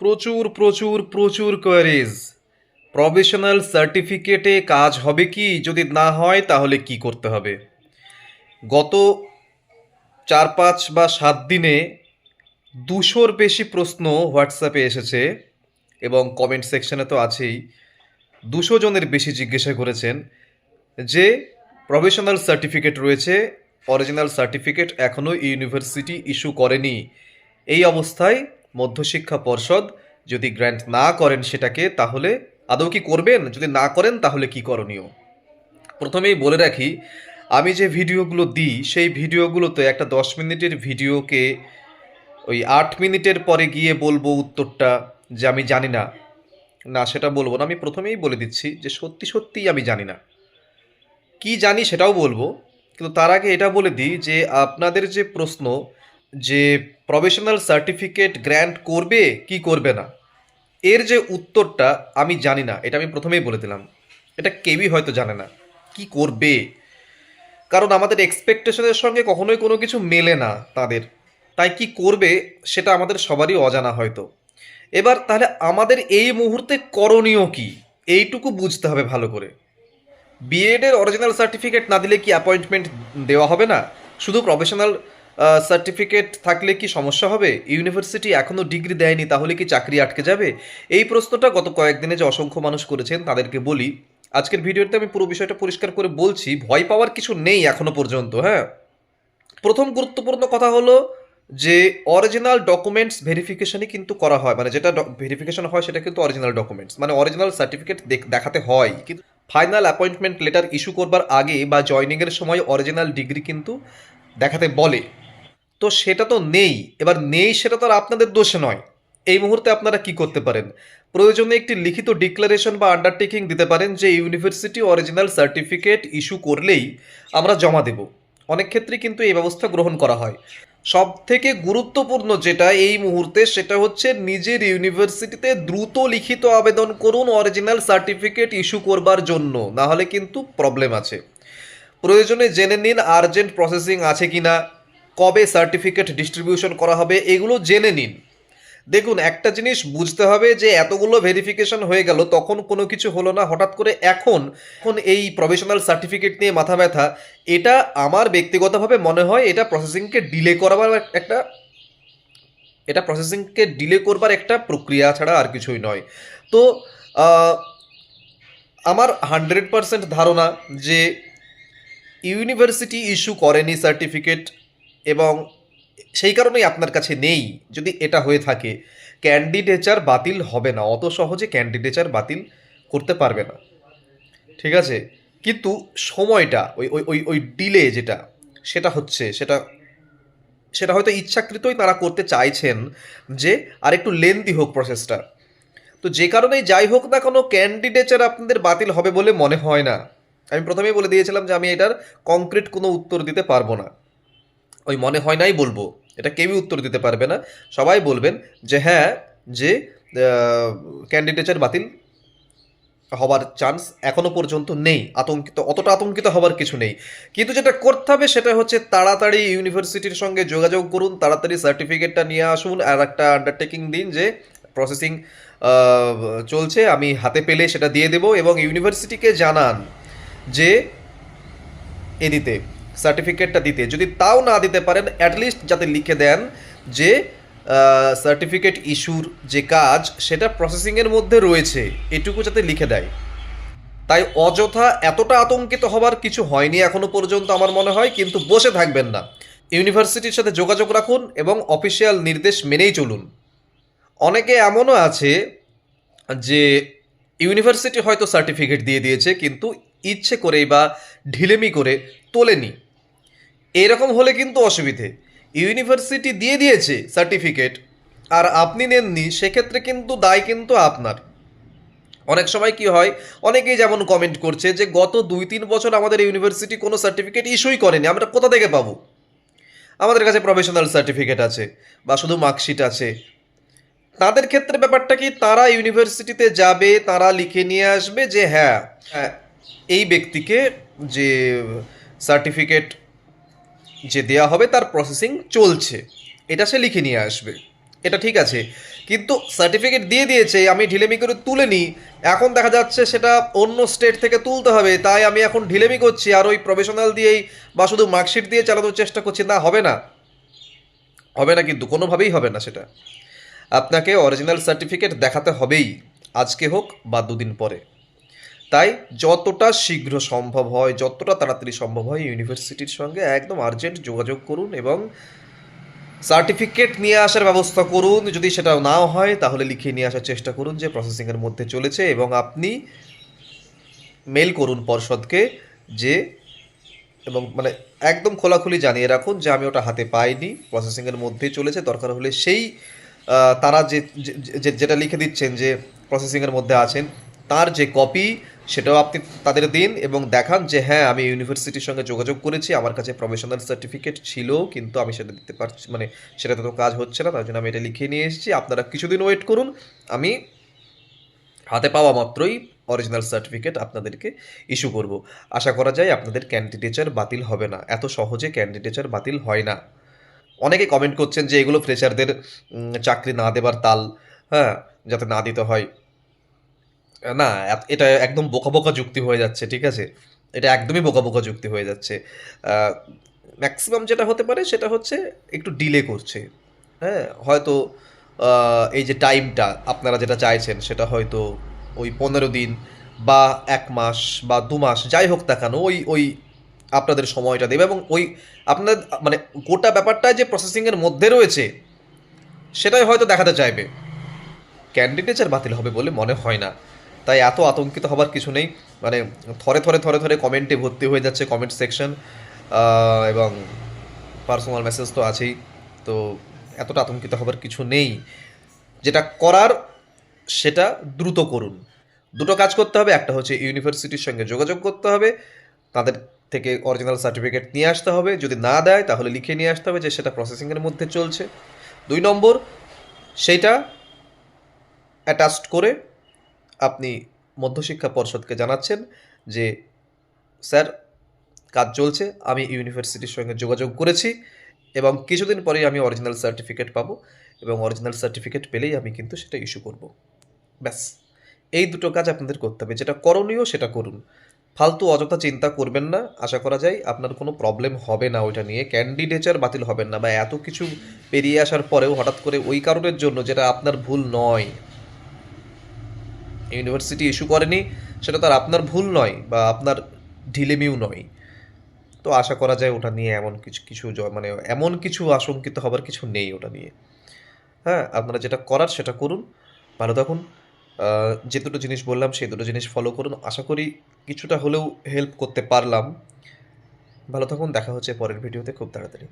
প্রচুর প্রচুর প্রচুর কোয়ারিজ। প্রফেশনাল সার্টিফিকেটে কাজ হবে কি? যদি না হয় তাহলে কি করতে হবে? গত 4-5 বা 7 দিনে 200-র বেশি প্রশ্ন হোয়াটসঅ্যাপে এসেছে এবং কমেন্ট সেকশনে তো আছেই। 200 জনের বেশি জিজ্ঞাসা করেছেন যে প্রফেশনাল সার্টিফিকেট রয়েছে, অরিজিনাল সার্টিফিকেট এখনও ইউনিভার্সিটি ইস্যু করেনি। এই অবস্থায় মধ্যশিক্ষা পর্ষদ যদি গ্র্যান্ট না করেন সেটাকে, তাহলে আদৌ কি করবেন? যদি না করেন তাহলে কি করণীয়? প্রথমেই বলে রাখি, আমি যে ভিডিওগুলো দিই সেই ভিডিওগুলোতে একটা 10 মিনিটের ভিডিওকে ওই 8 মিনিটের পরে গিয়ে বলবো উত্তরটা যে আমি জানি না, না সেটা বলবো না। আমি প্রথমেই বলে দিচ্ছি যে সত্যি সত্যিই আমি জানি না। কি জানি সেটাও বলবো, কিন্তু তার আগে এটা বলে দিই যে আপনাদের যে প্রশ্ন যে প্রফেশনাল সার্টিফিকেট গ্র্যান্ট করবে কি করবে না, এর যে উত্তরটা আমি জানি না, এটা আমি প্রথমেই বলে দিলাম। এটা কেউই হয়তো জানে না কি করবে, কারণ আমাদের এক্সপেকটেশনের সঙ্গে কখনোই কোনো কিছু মেলে না তাদের। তাই কি করবে সেটা আমাদের সবারই অজানা হয়তো। এবার তাহলে আমাদের এই মুহূর্তে করণীয় কি, এইটুকু বুঝতে হবে ভালো করে। বিএডের অরিজিনাল সার্টিফিকেট না দিলে কি অ্যাপয়েন্টমেন্ট দেওয়া হবে না? শুধু প্রফেশনাল সার্টিফিকেট থাকলে কি সমস্যা হবে? ইউনিভার্সিটি এখনও ডিগ্রি দেয়নি, তাহলে কি চাকরি আটকে যাবে? এই প্রশ্নটা গত কয়েকদিনে যে অসংখ্য মানুষ করেছেন তাদেরকে বলি, আজকের ভিডিওতে আমি পুরো বিষয়টা পরিষ্কার করে বলছি। ভয় পাওয়ার কিছু নেই এখনো পর্যন্ত। হ্যাঁ, প্রথম গুরুত্বপূর্ণ কথা হলো যে অরিজিনাল ডকুমেন্টস ভেরিফিকেশনই কিন্তু করা হয়, মানে যেটা ভেরিফিকেশন হয় সেটা কিন্তু অরিজিনাল ডকুমেন্টস, মানে অরিজিনাল সার্টিফিকেট দেখাতে হয়। কিন্তু ফাইনাল অ্যাপয়েন্টমেন্ট লেটার ইস্যু করবার আগে বা জয়নিংয়ের সময় অরিজিনাল ডিগ্রি কিন্তু দেখাতে বলে। তো সেটা তো নেই। এবার নেই সেটা তো আর আপনাদের দোষে নয়। এই মুহূর্তে আপনারা কি করতে পারেন? প্রয়োজনে একটি লিখিত ডিক্লারেশন বা আন্ডারটেকিং দিতে পারেন যে ইউনিভার্সিটি অরিজিনাল সার্টিফিকেট ইস্যু করলেই আমরা জমা দেব। অনেক ক্ষেত্রে কিন্তু এই ব্যবস্থা গ্রহণ করা হয়। সব থেকে গুরুত্বপূর্ণ যেটা এই মুহূর্তে, সেটা হচ্ছে নিজের ইউনিভার্সিটিতে দ্রুত লিখিত আবেদন করুন অরিজিনাল সার্টিফিকেট ইস্যু করবার জন্য, না হলে কিন্তু প্রবলেম আছে। প্রয়োজনে জেনে নিন আর্জেন্ট প্রসেসিং আছে কিনা, কবে সার্টিফিকেট ডিস্ট্রিবিউশন করা হবে, এগুলো জেনে নিন। দেখুন, একটা জিনিস বুঝতে হবে যে এতগুলো ভেরিফিকেশন হয়ে গেল, তখন কোনো কিছু হলো না, হঠাৎ করে এখন এখন এই প্রফেশনাল সার্টিফিকেট নিয়ে মাথা ব্যথা। এটা আমার ব্যক্তিগতভাবে মনে হয় এটা প্রসেসিংকে ডিলে করবার একটা, এটা প্রসেসিংকে ডিলে করবার একটা প্রক্রিয়া ছাড়া আর কিছুই নয়। তো আহ, আমার 100% ধারণা যে ইউনিভার্সিটি ইস্যু করেনি সার্টিফিকেট, এবং সেই কারণেই আপনার কাছে নেই। যদি এটা হয়ে থাকে, ক্যান্ডিডেচার বাতিল হবে না, অত সহজে ক্যান্ডিডেচার বাতিল করতে পারবে না, ঠিক আছে? কিন্তু সময়টা ওই ওই ওই ওই ডিলে যেটা, সেটা হচ্ছে সেটা সেটা হয়তো ইচ্ছাকৃতই তারা করতে চাইছেন যে আর একটু লেন্দি হোক প্রসেসটা। তো যে কারণেই যাই হোক না, কোনো ক্যান্ডিডেচার আপনাদের বাতিল হবে বলে মনে হয় না। আমি প্রথমেই বলে দিয়েছিলাম যে আমি এটার কংক্রিট কোনো উত্তর দিতে পারবো না। ওই মনে হয় নাই বলবো, এটা কেউই উত্তর দিতে পারবে না। সবাই বলবেন যে হ্যাঁ, যে ক্যান্ডিডেচার বাতিল হবার চান্স এখনো পর্যন্ত নেই। আতঙ্কিত, অতটা আতঙ্কিত হবার কিছু নেই। কিন্তু যেটা করতে হবে সেটা হচ্ছে তাড়াতাড়ি ইউনিভার্সিটির সঙ্গে যোগাযোগ করুন, তাড়াতাড়ি সার্টিফিকেটটা নিয়ে আসুন, আর একটা আন্ডারটেকিং দিন যে প্রসেসিং চলছে, আমি হাতে পেলে সেটা দিয়ে দেবো, এবং ইউনিভার্সিটিকে জানান যে এ দিতে, সার্টিফিকেটটা দিতে। যদি তাও না দিতে পারেন, অ্যাটলিস্ট যাতে লিখে দেন যে সার্টিফিকেট ইস্যুর যে কাজ সেটা প্রসেসিংয়ের মধ্যে রয়েছে, এটুকু যাতে লিখে দেয়। তাই অযথা এতটা আতঙ্কিত হবার কিছু হয়নি এখনো পর্যন্ত আমার মনে হয়। কিন্তু বসে থাকবেন না, ইউনিভার্সিটির সাথে যোগাযোগ রাখুন এবং অফিসিয়াল নির্দেশ মেনেই চলুন। অনেকে এমনও আছে যে ইউনিভার্সিটি হয়তো সার্টিফিকেট দিয়ে দিয়েছে কিন্তু ইচ্ছে করেই বা ঢিলেমি করে তোলেনি। এরকম হলে কিন্তু অসুবিধে। ইউনিভার্সিটি দিয়ে দিয়েছে সার্টিফিকেট আর আপনি নেননি, সেক্ষেত্রে কিন্তু দায় কিন্তু আপনার। অনেক সময় কি হয়, অনেকেই যেমন কমেন্ট করছে যে গত 2-3 বছর আমাদের ইউনিভার্সিটি কোনো সার্টিফিকেট ইস্যুই করেনি, আমরা কোথা থেকে পাবো? আমাদের কাছে প্রফেশনাল সার্টিফিকেট আছে বা শুধু মার্কশিট আছে। তাদের ক্ষেত্রে ব্যাপারটা কি, তারা ইউনিভার্সিটিতে যাবে, তারা লিখে নিয়ে আসবে যে হ্যাঁ, হ্যাঁ, এই ব্যক্তিকে যে সার্টিফিকেট যে দেওয়া হবে তার প্রসেসিং চলছে, এটা সে লিখে নিয়ে আসবে। এটা ঠিক আছে, কিন্তু সার্টিফিকেট দিয়ে দিয়েছে, আমি ঢিলেমি করে তুলে নিই, এখন দেখা যাচ্ছে সেটা অন্য স্টেট থেকে তুলতে হবে, তাই আমি এখন ঢিলেমি করছি আর ওই প্রফেশনাল দিয়েই বা শুধু মার্কশিট দিয়ে চালানোর চেষ্টা করছি, না হবে না, হবে না, কিন্তু কোনোভাবেই হবে না সেটা। আপনাকে অরিজিনাল সার্টিফিকেট দেখাতে হবেই, আজকে হোক বা দুদিন পরে। তাই যতটা শীঘ্র সম্ভব হয়, যতটা তাড়াতাড়ি সম্ভব হয় ইউনিভার্সিটির সঙ্গে একদম আর্জেন্ট যোগাযোগ করুন এবং সার্টিফিকেট নিয়ে আসার ব্যবস্থা করুন। যদি সেটা নাও হয় তাহলে লিখিয়ে নিয়ে আসার চেষ্টা করুন যে প্রসেসিংয়ের মধ্যে চলেছে, এবং আপনি মেল করুন পর্ষদকে যে, এবং মানে একদম খোলাখুলি জানিয়ে রাখুন যে আমি ওটা হাতে পাইনি, প্রসেসিংয়ের মধ্যেই চলেছে। দরকার হলে সেই তারা যেটা লিখে দিচ্ছেন যে প্রসেসিংয়ের মধ্যে আছেন, তার যে কপি সেটাও আপনি তাদের দিন এবং দেখান যে হ্যাঁ আমি ইউনিভার্সিটির সঙ্গে যোগাযোগ করেছি, আমার কাছে প্রফেশনাল সার্টিফিকেট ছিল কিন্তু আমি সেটা দিতে পারছি, মানে সেটাতে তো কাজ হচ্ছে না, তার জন্য আমি এটা লিখিয়ে নিয়ে এসেছি, আপনারা কিছুদিন ওয়েট করুন, আমি হাতে পাওয়া মাত্রই অরিজিনাল সার্টিফিকেট আপনাদেরকে ইস্যু করব। আশা করা যায় আপনাদের ক্যান্ডিডেচার বাতিল হবে না, এত সহজে ক্যান্ডিডেচার বাতিল হয় না। অনেকে কমেন্ট করছেন যে এগুলো ফ্রেশারদের চাকরি না দেবার তাল, হ্যাঁ, যাতে না দিতে হয়। না, এটা একদম বোকা বোকা যুক্তি হয়ে যাচ্ছে, ঠিক আছে? এটা একদমই বোকা বোকা যুক্তি হয়ে যাচ্ছে। ম্যাক্সিমাম যেটা হতে পারে সেটা হচ্ছে একটু ডিলে করছে, হ্যাঁ, হয়তো এই যে টাইমটা আপনারা যেটা চাইছেন সেটা হয়তো ওই 15 দিন বা 1 মাস বা 2 মাস যাই হোক না কেন, ওই ওই আপনাদের সময়টা দেবে এবং ওই আপনাদের মানে গোটা ব্যাপারটা যে প্রসেসিংয়ের মধ্যে রয়েছে সেটাই হয়তো দেখাতে চাইবে, ক্যান্ডিডেচার বাতিল হবে বলে মনে হয় না। তাই এত আতঙ্কিত হবার কিছু নেই। মানে থরে থরে থরে থরে কমেন্টে ভর্তি হয়ে যাচ্ছে কমেন্ট সেকশন, এবং পার্সোনাল মেসেজ তো আছেই। তো এতটা আতঙ্কিত হবার কিছু নেই। যেটা করার সেটা দ্রুত করুন। দুটো কাজ করতে হবে, একটা হচ্ছে ইউনিভার্সিটির সঙ্গে যোগাযোগ করতে হবে, তাদের থেকে অরিজিনাল সার্টিফিকেট নিয়ে আসতে হবে, যদি না দেয় তাহলে লিখে নিয়ে আসতে হবে যে সেটা প্রসেসিংয়ের মধ্যে চলছে। 2 নম্বর, সেইটা অ্যাটাচড করে আপনি মধ্যশিক্ষা পর্ষদকে জানাচ্ছেন যে স্যার কাজ চলছে, আমি ইউনিভার্সিটির সঙ্গে যোগাযোগ করেছি এবং কিছুদিন পরেই আমি অরিজিনাল সার্টিফিকেট পাবো এবং অরিজিনাল সার্টিফিকেট পেলেই আমি কিন্তু সেটা ইস্যু করব। ব্যাস, এই দুটো কাজ আপনাদের করতে হবে, যেটা করণীয় সেটা করুন, ফালতু অযথা চিন্তা করবেন না। আশা করা যায় আপনার কোনো প্রবলেম হবে না ওইটা নিয়ে, ক্যান্ডিডেচার বাতিল হবেন না, বা এত কিছু পেরিয়ে আসার পরেও হঠাৎ করে ওই কারণের জন্য যেটা আপনার ভুল নয়, ইউনিভার্সিটি ইস্যু করেনি সেটা তো আর আপনার ভুল নয় বা আপনার ঢিলেমিও নয়। তো আশা করা যায় ওটা নিয়ে এমন কিছু কিছু মানে এমন কিছু আশঙ্কিত হবার কিছু নেই ওটা নিয়ে। হ্যাঁ, আপনারা যেটা করার সেটা করুন, ভালো থাকুন। যে দুটো জিনিস বললাম সেই দুটো জিনিস ফলো করুন, আশা করি কিছুটা হলেও হেল্প করতে পারলাম। ভালো থাকুন, দেখা হচ্ছে পরের ভিডিওতে খুব তাড়াতাড়ি।